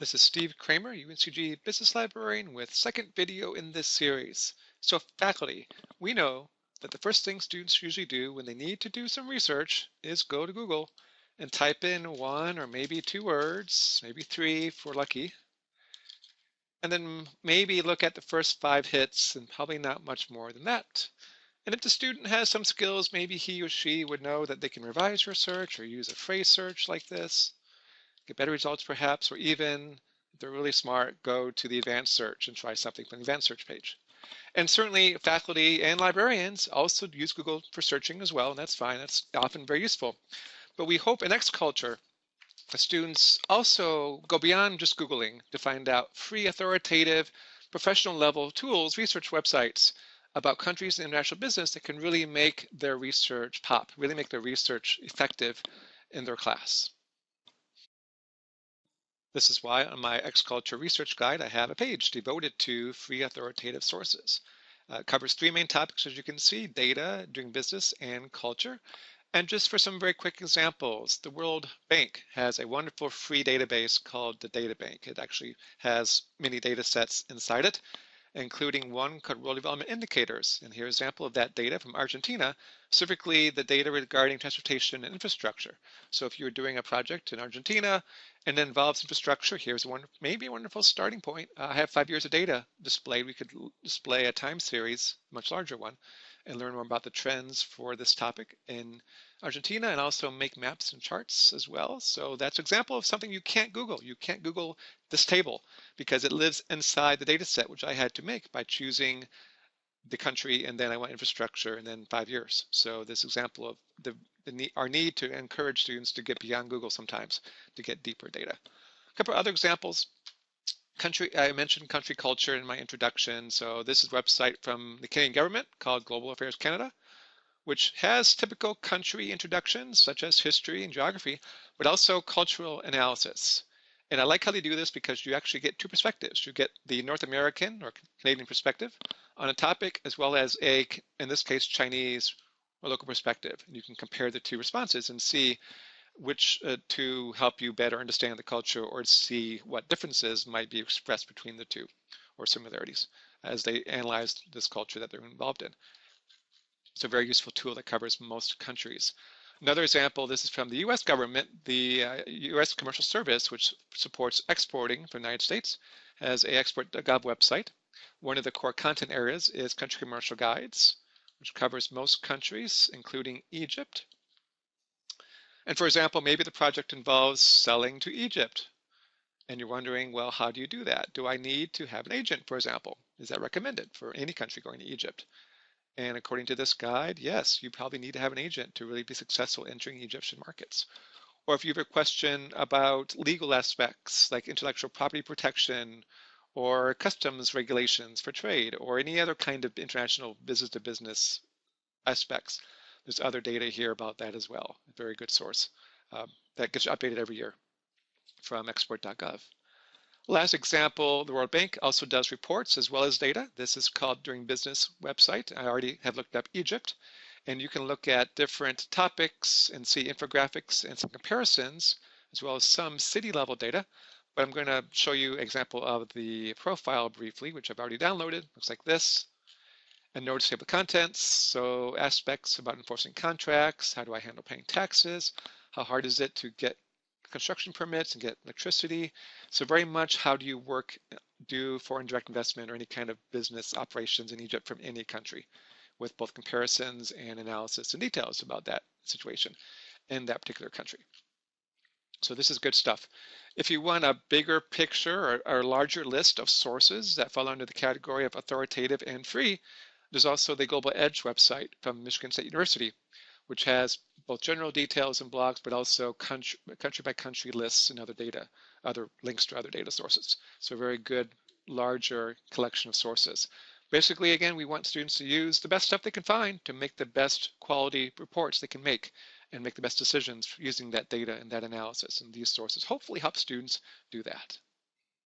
This is Steve Cramer, UNCG Business Librarian with second video in this series. So faculty, we know that the first thing students usually do when they need to do some research is go to Google and type in one or maybe two words, maybe three if we're lucky, and then maybe look at the first 5 hits and probably not much more than that. And if the student has some skills, maybe he or she would know that they can revise your search or use a phrase search like this, get better results perhaps, or even if they're really smart, go to the advanced search and try something from the advanced search page. And certainly faculty and librarians also use Google for searching as well, and that's fine. That's often very useful. But we hope in X culture, the students also go beyond just Googling to find out free, authoritative, professional level tools, research websites about countries and international business that can really make their research pop, really make their research effective in their class. This is why on my X Culture Research Guide, I have a page devoted to free authoritative sources. It covers 3 main topics, as you can see: data, doing business, and culture. And just for some very quick examples, the World Bank has a wonderful free database called the Data Bank. It actually has many data sets inside it, including one called World Development Indicators. And here's an example of that data from Argentina, specifically the data regarding transportation and infrastructure. So if you're doing a project in Argentina and it involves infrastructure, here's maybe a wonderful starting point. I have 5 years of data displayed. We could display a time series, a much larger one, and learn more about the trends for this topic in Argentina, and also make maps and charts as well. So that's an example of something you can't Google. You can't Google this table because it lives inside the data set, which I had to make by choosing the country, and then I want infrastructure, and then 5 years. So this example of our need to encourage students to get beyond Google sometimes to get deeper data. A couple other examples. I mentioned country culture in my introduction. So this is a website from the Canadian government called Global Affairs Canada, which has typical country introductions such as history and geography, but also cultural analysis. And I like how they do this because you actually get 2 perspectives. You get the North American or Canadian perspective on a topic, as well as in this case, Chinese or local perspective. And you can compare the 2 responses and see which to help you better understand the culture or see what differences might be expressed between the 2 or similarities as they analyze this culture that they're involved in. It's a very useful tool that covers most countries. Another example, this is from the US government. The US Commercial Service, which supports exporting from the United States, has a export.gov website. One of the core content areas is country commercial guides, which covers most countries, including Egypt. And for example, maybe the project involves selling to Egypt. And you're wondering, well, how do you do that? Do I need to have an agent, for example? Is that recommended for any country going to Egypt? And according to this guide, yes, you probably need to have an agent to really be successful entering Egyptian markets. Or if you have a question about legal aspects like intellectual property protection or customs regulations for trade or any other kind of international business-to-business aspects, there's other data here about that as well. A very good source that gets updated every year from export.gov. Last example, the World Bank also does reports as well as data. This is called Doing Business website. I already have looked up Egypt, and you can look at different topics and see infographics and some comparisons, as well as some city level data. But I'm going to show you an example of the profile briefly, which I've already downloaded. Looks like this. And notice table contents, so aspects about enforcing contracts, how do I handle paying taxes, how hard is it to get construction permits and get electricity. So very much how do you do foreign direct investment or any kind of business operations in Egypt from any country, with both comparisons and analysis and details about that situation in that particular country. So this is good stuff. If you want a bigger picture or a larger list of sources that fall under the category of authoritative and free, there's also the Global Edge website from Michigan State University, which has both general details and blogs, but also country by country lists and other links to other data sources. So a very good, larger collection of sources. Basically, again, we want students to use the best stuff they can find to make the best quality reports they can make and make the best decisions using that data and that analysis. And these sources hopefully help students do that.